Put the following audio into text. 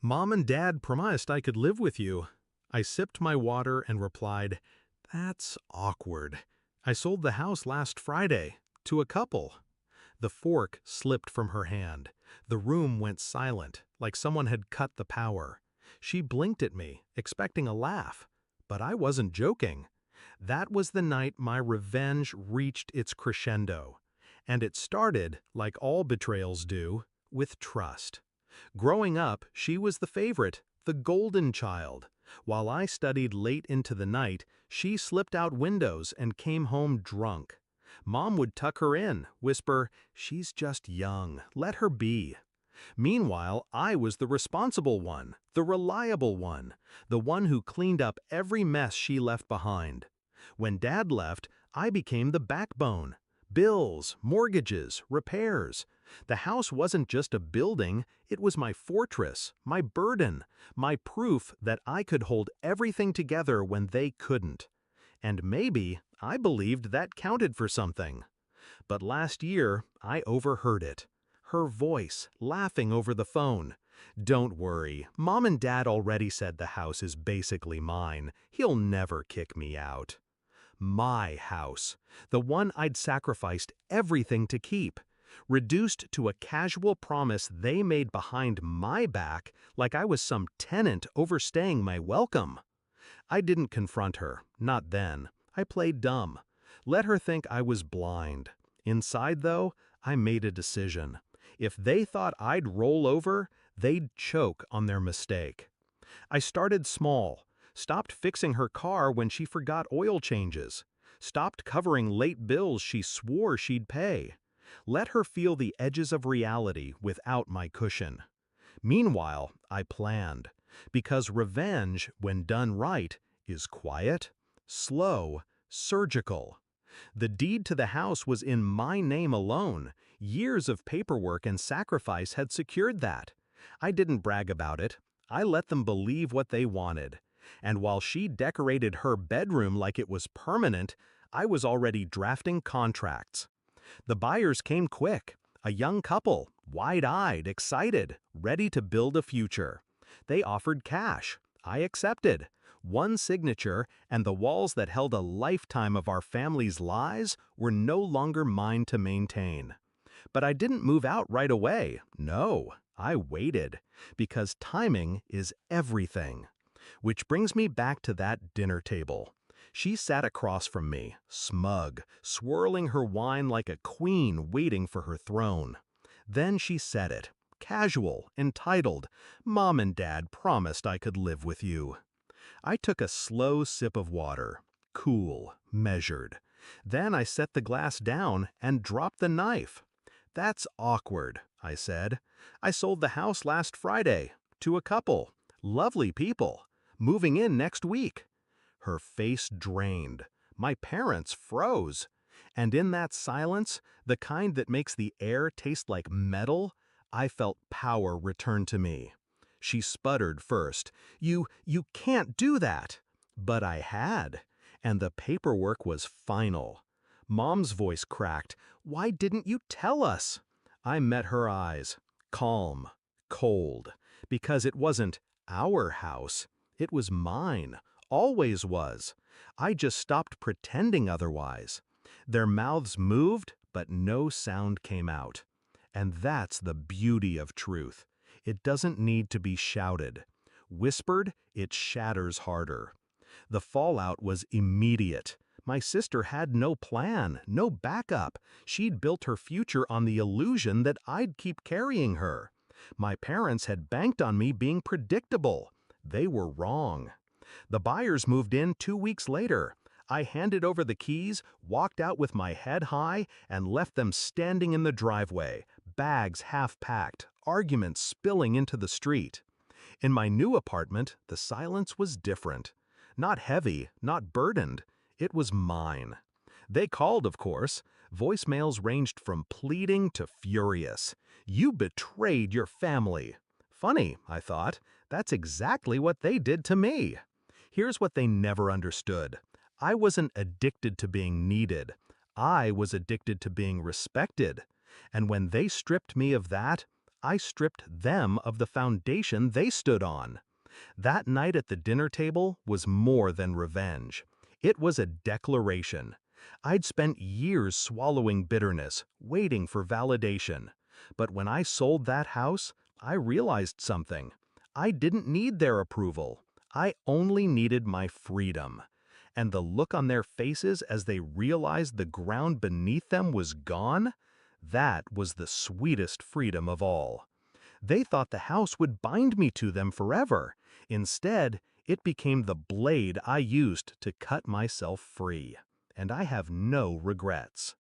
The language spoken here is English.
Mom and Dad promised I could live with you. I sipped my water and replied, That's awkward. I sold the house last Friday, to a couple. The fork slipped from her hand. The room went silent, like someone had cut the power. She blinked at me, expecting a laugh. But I wasn't joking. That was the night my revenge reached its crescendo. And it started, like all betrayals do, with trust. Growing up, she was the favorite, the golden child. While I studied late into the night, she slipped out windows and came home drunk. Mom would tuck her in, whisper, "She's just young, let her be." Meanwhile, I was the responsible one, the reliable one, the one who cleaned up every mess she left behind. When Dad left, I became the backbone. Bills, mortgages, repairs. The house wasn't just a building, it was my fortress, my burden, my proof that I could hold everything together when they couldn't. And maybe I believed that counted for something. But last year, I overheard it. Her voice, laughing over the phone. "Don't worry, Mom and Dad already said the house is basically mine. He'll never kick me out." My house, the one I'd sacrificed everything to keep, reduced to a casual promise they made behind my back like I was some tenant overstaying my welcome. I didn't confront her, not then. I played dumb. Let her think I was blind. Inside, though, I made a decision. If they thought I'd roll over, they'd choke on their mistake. I started small, stopped fixing her car when she forgot oil changes, stopped covering late bills she swore she'd pay. Let her feel the edges of reality without my cushion. Meanwhile, I planned, because revenge, when done right, is quiet, slow, surgical. The deed to the house was in my name alone. Years of paperwork and sacrifice had secured that. I didn't brag about it. I let them believe what they wanted. And while she decorated her bedroom like it was permanent, I was already drafting contracts. The buyers came quick, a young couple, wide-eyed, excited, ready to build a future. They offered cash. I accepted. One signature, and the walls that held a lifetime of our family's lies were no longer mine to maintain. But I didn't move out right away. No, I waited, because timing is everything. Which brings me back to that dinner table. She sat across from me, smug, swirling her wine like a queen waiting for her throne. Then she said it, casual, entitled, "Mom and Dad promised I could live with you." I took a slow sip of water, cool, measured. Then I set the glass down and dropped the knife. "That's awkward," I said. "I sold the house last Friday, to a couple, lovely people, moving in next week." Her face drained. My parents froze. And in that silence, the kind that makes the air taste like metal, I felt power return to me. She sputtered first. You can't do that." But I had. And the paperwork was final. Mom's voice cracked. "Why didn't you tell us?" I met her eyes. Calm. Cold. Because it wasn't our house. It was mine. Always was. I just stopped pretending otherwise. Their mouths moved, but no sound came out. And that's the beauty of truth. It doesn't need to be shouted. Whispered, it shatters harder. The fallout was immediate. My sister had no plan, no backup. She'd built her future on the illusion that I'd keep carrying her. My parents had banked on me being predictable. They were wrong. The buyers moved in 2 weeks later. I handed over the keys, walked out with my head high, and left them standing in the driveway, bags half-packed, arguments spilling into the street. In my new apartment, the silence was different. Not heavy, not burdened. It was mine. They called, of course. Voicemails ranged from pleading to furious. "You betrayed your family." Funny, I thought. That's exactly what they did to me. Here's what they never understood. I wasn't addicted to being needed. I was addicted to being respected. And when they stripped me of that, I stripped them of the foundation they stood on. That night at the dinner table was more than revenge. It was a declaration. I'd spent years swallowing bitterness, waiting for validation. But when I sold that house, I realized something. I didn't need their approval. I only needed my freedom. And the look on their faces as they realized the ground beneath them was gone, that was the sweetest freedom of all. They thought the house would bind me to them forever. Instead, it became the blade I used to cut myself free. And I have no regrets.